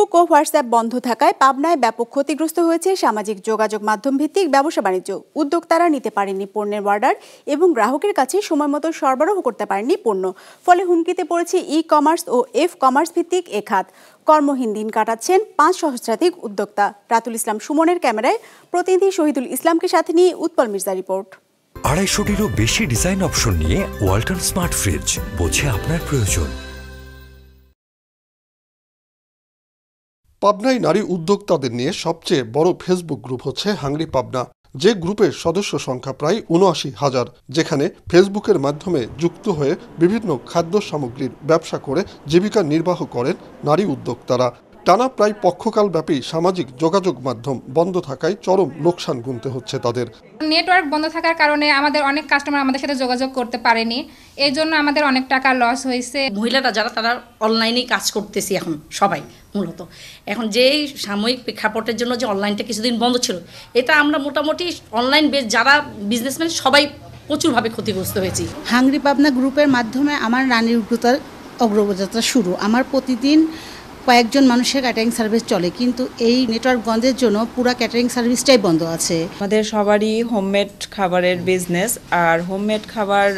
Facebook ও WhatsApp বন্ধ থাকায় পাবনায় ব্যাপক ক্ষতিগ্রস্ত হয়েছে সামাজিক যোগাযোগ মাধ্যম ভিত্তিক ব্যবসা বাণিজ্য। উদ্যোক্তারা নিতে পারেননি পণ্যের অর্ডার এবং গ্রাহকের কাছে সময়মতো সরবরাহ করতে পারেননি পণ্য। ফলে হুমকিতে পড়েছে ই কমার্স ও এফ কমার্স ভিত্তিক এ খাত। কর্মহীন দিন কাটাচ্ছেন 5 সহস্রাধিক উদ্যোক্তা। রাতুল ইসলাম সুমনের ক্যামেরায় প্রতিনিধি শহীদুল ইসলামকে সাথে নিয়ে উৎপল মির্জা রিপোর্ট। 250-টিরও বেশি ডিজাইন অপশন নিয়ে ওয়ালটন স্মার্ট ফ্রিজ, বোঝে আপনার প্রয়োজন। পাবনায় নারী উদ্যোক্তাদের নিয়ে সবচেয়ে বড় ফেসবুক গ্রুপ হচ্ছে হাংরি পাবনা, যে গ্রুপের সদস্য সংখ্যা প্রায় ৭৯,০০০, যেখানে ফেসবুকের মাধ্যমে যুক্ত হয়ে বিভিন্ন খাদ্য সামগ্রীর ব্যবসা করে জীবিকা নির্বাহ করেন নারী উদ্যোক্তারা। টানা প্রায় পক্ষকালব্যাপী সামাজিক যোগাযোগ মাধ্যম বন্ধ থাকায় চরম লোকসান গুনতে হচ্ছে তাদের। নেটওয়ার্ক বন্ধ থাকার কারণে আমাদের অনেক কাস্টমার আমাদের সাথে যোগাযোগ করতে পারেনি, এই জন্য আমাদের অনেক টাকা লস হয়েছে। মহিলারা যারা তারা অনলাইনেই কাজ করতেছি এখন সবাই মূলত। এখন যেই সাময়িক প্রেক্ষাপটের জন্য যে অনলাইনটা কিছুদিন বন্ধ ছিল, এটা আমরা মোটামুটি অনলাইন বেস যারা বিজনেসম্যান সবাই প্রচুরভাবে ক্ষতিগ্রস্ত হয়েছি। হাংরি পাবনা গ্রুপের মাধ্যমে আমার নারী উদ্যোক্তার অগ্রযাত্রা শুরু। আমার প্রতিদিন কয়েকজন মানুষের ক্যাটারিং সার্ভিস চলে, কিন্তু এই নেটওয়ার্ক বন্ধের জন্য পুরো ক্যাটারিং সার্ভিসটাই বন্ধ আছে। আমাদের সবারই হোমমেড খাবারের বিজনেস, আর হোমমেড খাবার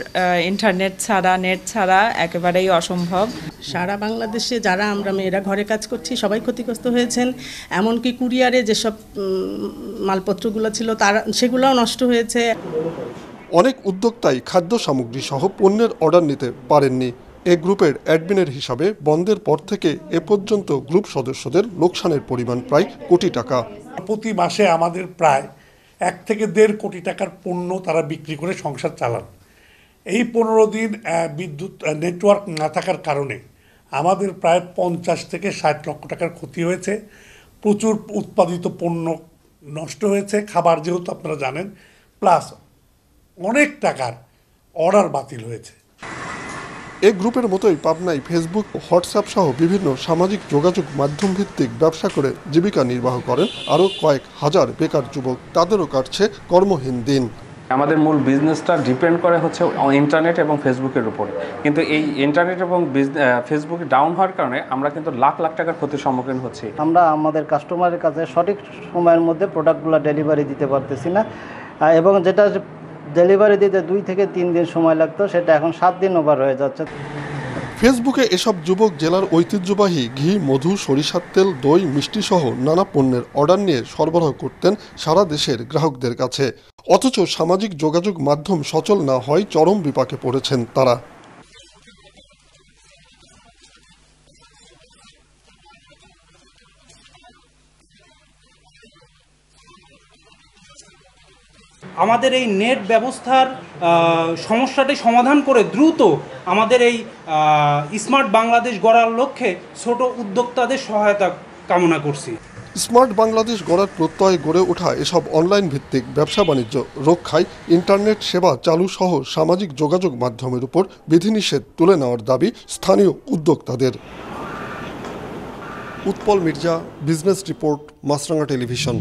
ইন্টারনেট ছাড়া, নেট ছাড়া একেবারেই অসম্ভব। সারা বাংলাদেশে যারা আমরা মেয়েরা ঘরে কাজ করছি সবাই ক্ষতিগ্রস্ত হয়েছেন। এমনকি কুরিয়ারে যেসব মালপত্রগুলো ছিল তারা সেগুলোও নষ্ট হয়েছে। অনেক উদ্যোক্তাই খাদ্য সামগ্রী সহ পণ্যের অর্ডার নিতে পারেননি। এ গ্রুপের অ্যাডমিনের হিসাবে বন্ধের পর থেকে এ পর্যন্ত গ্রুপ সদস্যদের লোকসানের পরিমাণ প্রায় কোটি টাকা। প্রতি মাসে আমাদের প্রায় 1 থেকে 1.5 কোটি টাকার পণ্য তারা বিক্রি করে সংসার চালান। এই 15 দিন বিদ্যুৎ নেটওয়ার্ক না থাকার কারণে আমাদের প্রায় 50 থেকে 60 লক্ষ টাকার ক্ষতি হয়েছে। প্রচুর উৎপাদিত পণ্য নষ্ট হয়েছে, খাবার যেহেতু আপনারা জানেন, প্লাস অনেক টাকার অর্ডার বাতিল হয়েছে। এই গ্রুপের মতোই পাবনায় ফেসবুক, হোয়াটসঅ্যাপ সহ বিভিন্ন সামাজিক যোগাযোগ মাধ্যম ভিত্তিক ব্যবসা করে জীবিকা নির্বাহ করেন আরও কয়েক হাজার বেকার যুবক। তাদেরও কাটছে কর্মহীন দিন। আমাদের মূল বিজনেসটা ডিপেন্ড করে হচ্ছে ইন্টারনেট এবং ফেসবুকের উপরে, কিন্তু এই ইন্টারনেট এবং ফেসবুক ডাউন হওয়ার কারণে আমরা কিন্তু লাখ লাখ টাকার ক্ষতির সম্মুখীন হচ্ছি। আমরা আমাদের কাস্টমারের কাছে সঠিক সময়ের মধ্যে প্রোডাক্টগুলো ডেলিভারি দিতে পারতেছি না, এবং যেটা ডেলিভারি দিতে 2 থেকে 3 দিন সময় লাগতো সেটা এখন 7 দিন ওভার হয়ে যাচ্ছে। ফেসবুকে এসব যুবক জেলার ঐতিহ্যবাহী ঘি, মধু, সরিষার তেল, দই, মিষ্টি সহ নানা পণ্যের অর্ডার নিয়ে সরবরাহ করতেন সারা দেশের গ্রাহকদের কাছে। অথচ সামাজিক যোগাযোগ মাধ্যম সচল না হয় চরম বিপাকে পড়েছেন তারা। আমাদের এই নেট ব্যবস্থার সমস্যাটি সমাধান করে দ্রুত আমাদের এই স্মার্ট বাংলাদেশ গড়ার লক্ষ্যে ছোট উদ্যোক্তাদের সহায়তা কামনা করছি। স্মার্ট বাংলাদেশ গড়ার প্রত্যয়ে গড়ে ওঠা এসব অনলাইন ভিত্তিক ব্যবসা বাণিজ্য রক্ষায় ইন্টারনেট সেবা চালু সহ সামাজিক যোগাযোগ মাধ্যমের উপর বিধিনিষেধ তুলে নেওয়ার দাবি স্থানীয় উদ্যোক্তাদের। উৎপল মির্জা, বিজনেস রিপোর্ট, মাছরাঙা টেলিভিশন।